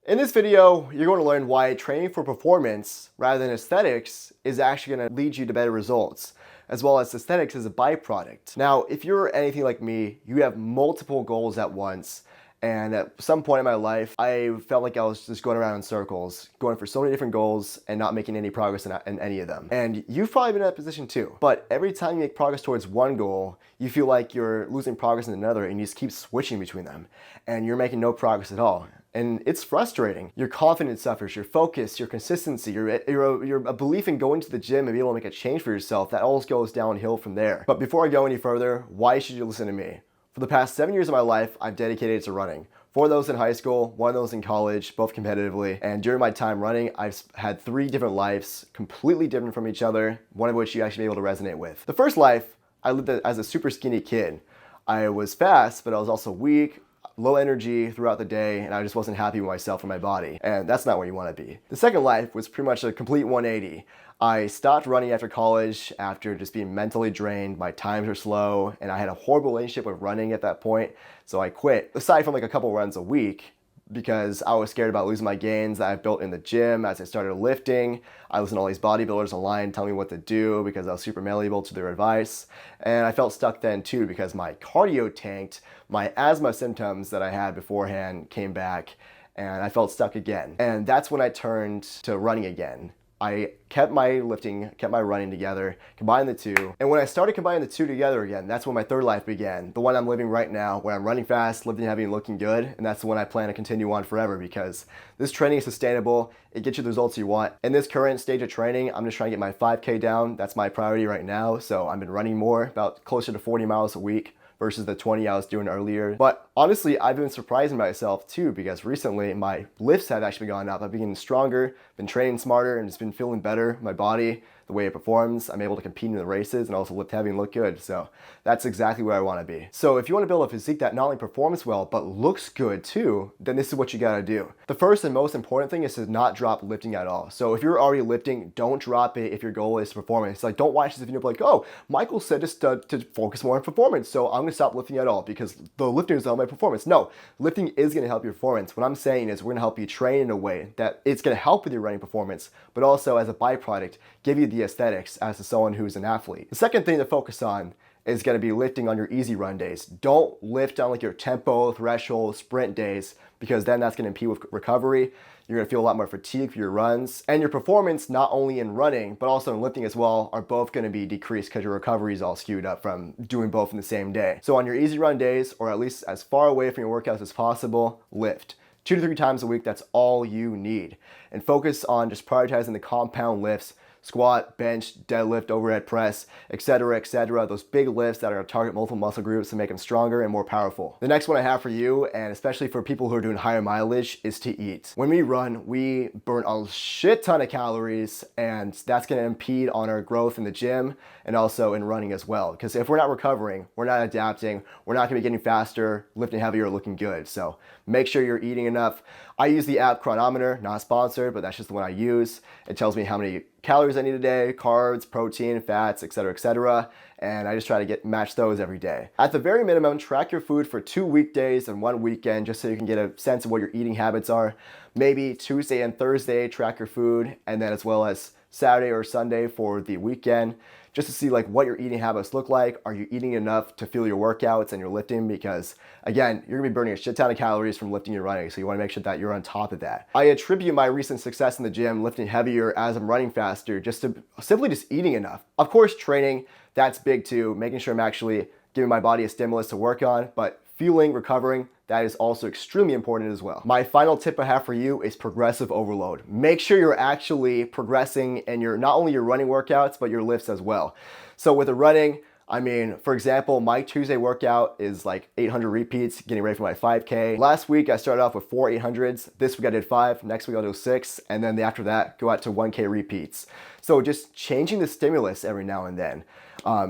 In this video, you're going to learn why training for performance rather than aesthetics is actually going to lead you to better results, as well as aesthetics as a byproduct. Now, if you're anything like me, you have multiple goals at once. And at some point in my life, I felt like I was just going around in circles, going for so many different goals and not making any progress in any of them. And you've probably been in that position too. But every time you make progress towards one goal, you feel like you're losing progress in another and you just keep switching between them. And you're making no progress at all. And it's frustrating. Your confidence suffers, your focus, your consistency, your belief in going to the gym and being able to make a change for yourself, that all goes downhill from there. But before I go any further, why should you listen to me? For the past 7 years of my life, I've dedicated to running. 4 of those in high school, 1 of those in college, both competitively. And during my time running, I've had 3 different lives, completely different from each other, one of which you actually be able to resonate with. The first life, I lived as a super skinny kid. I was fast, but I was also weak, low energy throughout the day, and I just wasn't happy with myself and my body. And that's not where you want to be. The second life was pretty much a complete 180. I stopped running after college after just being mentally drained. My times were slow, and I had a horrible relationship with running at that point, so I quit. Aside from like a couple runs a week, because I was scared about losing my gains that I've built in the gym as I started lifting. I listened to all these bodybuilders online telling me what to do because I was super malleable to their advice. And I felt stuck then too because my cardio tanked, my asthma symptoms that I had beforehand came back, and I felt stuck again. And that's when I turned to running again. I kept my lifting, kept my running together, combined the two. And when I started combining the two together again, that's when my third life began. The one I'm living right now, where I'm running fast, lifting heavy, and looking good. And that's the one I plan to continue on forever because this training is sustainable. It gets you the results you want. In this current stage of training, I'm just trying to get my 5K down. That's my priority right now. So I've been running more, about closer to 40 miles a week versus the 20 I was doing earlier. But honestly, I've been surprising myself too because recently my lifts have actually gone up. I've been getting stronger, been training smarter, and just been feeling better. My body, the way it performs, I'm able to compete in the races and also lift heavy and look good. So that's exactly where I want to be. So if you want to build a physique that not only performs well, but looks good too, then this is what you got to do. The first and most important thing is to not drop lifting at all. So if you're already lifting, don't drop it if your goal is performance. Like, don't watch this video like, oh, Michael said just to focus more on performance, so I'm going to stop lifting at all because the lifting is all my performance. No, lifting is going to help your performance. What I'm saying is we're going to help you train in a way that it's going to help with your running performance, but also as a byproduct, give you the aesthetics as to someone who's an athlete. The second thing to focus on is going to be lifting on your easy run days. Don't lift on like your tempo, threshold, sprint days, because then that's going to impede with recovery. You're going to feel a lot more fatigue for your runs, and your performance, not only in running, but also in lifting as well, are both going to be decreased because your recovery is all skewed up from doing both in the same day. So on your easy run days, or at least as far away from your workouts as possible, lift. 2 to 3 times a week, that's all you need. And focus on just prioritizing the compound lifts, squat, bench, deadlift, overhead press, etc., those big lifts that are going to target multiple muscle groups to make them stronger and more powerful. The next one I have for you, and especially for people who are doing higher mileage, is to eat. When we run, we burn a shit ton of calories, and that's going to impede on our growth in the gym and also in running as well. Because if we're not recovering, we're not adapting, we're not going to be getting faster, lifting heavier, or looking good. So make sure you're eating enough. I use the app Chronometer, not sponsored, but that's just the one I use. It tells me how many calories I need a day, carbs, protein, fats, etc., and I just try to match those every day. At the very minimum, track your food for 2 weekdays and 1 weekend just so you can get a sense of what your eating habits are. Maybe Tuesday and Thursday, track your food, and then as well as Saturday or Sunday for the weekend, just to see like what your eating habits look like. Are you eating enough to fuel your workouts and your lifting? Because again, you're gonna be burning a shit ton of calories from lifting and running, so you wanna make sure that you're on top of that. I attribute my recent success in the gym, lifting heavier as I'm running faster, just to simply just eating enough. Of course, training, that's big too, making sure I'm actually giving my body a stimulus to work on, but fueling, recovering, that is also extremely important as well. My final tip I have for you is progressive overload. Make sure you're actually progressing in not only your running workouts, but your lifts as well. So with the running, I mean, for example, my Tuesday workout is like 800 repeats, getting ready for my 5K. Last week, I started off with 4 800s. This week I did 5, next week I'll do 6, and then after that, go out to 1K repeats. So just changing the stimulus every now and then.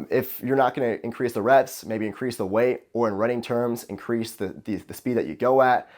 If you're not gonna increase the reps, maybe increase the weight, or in running terms, increase the speed that you go at.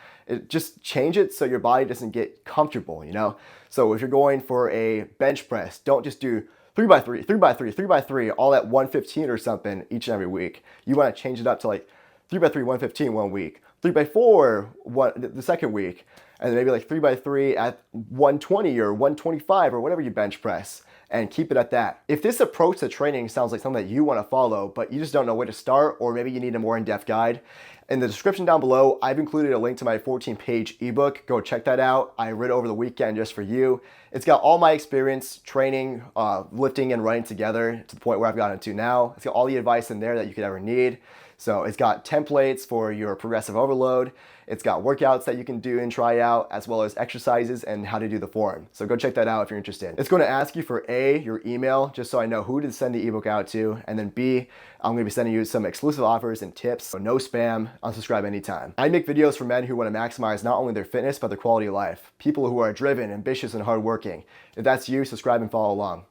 Just change it so your body doesn't get comfortable, you know? So if you're going for a bench press, don't just do 3x3, 3x3, 3x3, all at 115 or something each and every week. You want to change it up to like 3x3, 115 one week, 3x4 the second week, and then maybe like 3x3 at 120 or 125 or whatever you bench press, and keep it at that. If this approach to training sounds like something that you want to follow, but you just don't know where to start, or maybe you need a more in-depth guide, in the description down below, I've included a link to my 14-page ebook. Go check that out. I read it over the weekend just for you. It's got all my experience training, lifting and running together to the point where I've gotten to now. It's got all the advice in there that you could ever need. So it's got templates for your progressive overload. It's got workouts that you can do and try out, as well as exercises and how to do the form. So go check that out if you're interested. It's going to ask you for A, your email, just so I know who to send the ebook out to, and then B, I'm going to be sending you some exclusive offers and tips. So no spam, unsubscribe anytime. I make videos for men who want to maximize not only their fitness, but their quality of life. People who are driven, ambitious, and hardworking. If that's you, subscribe and follow along.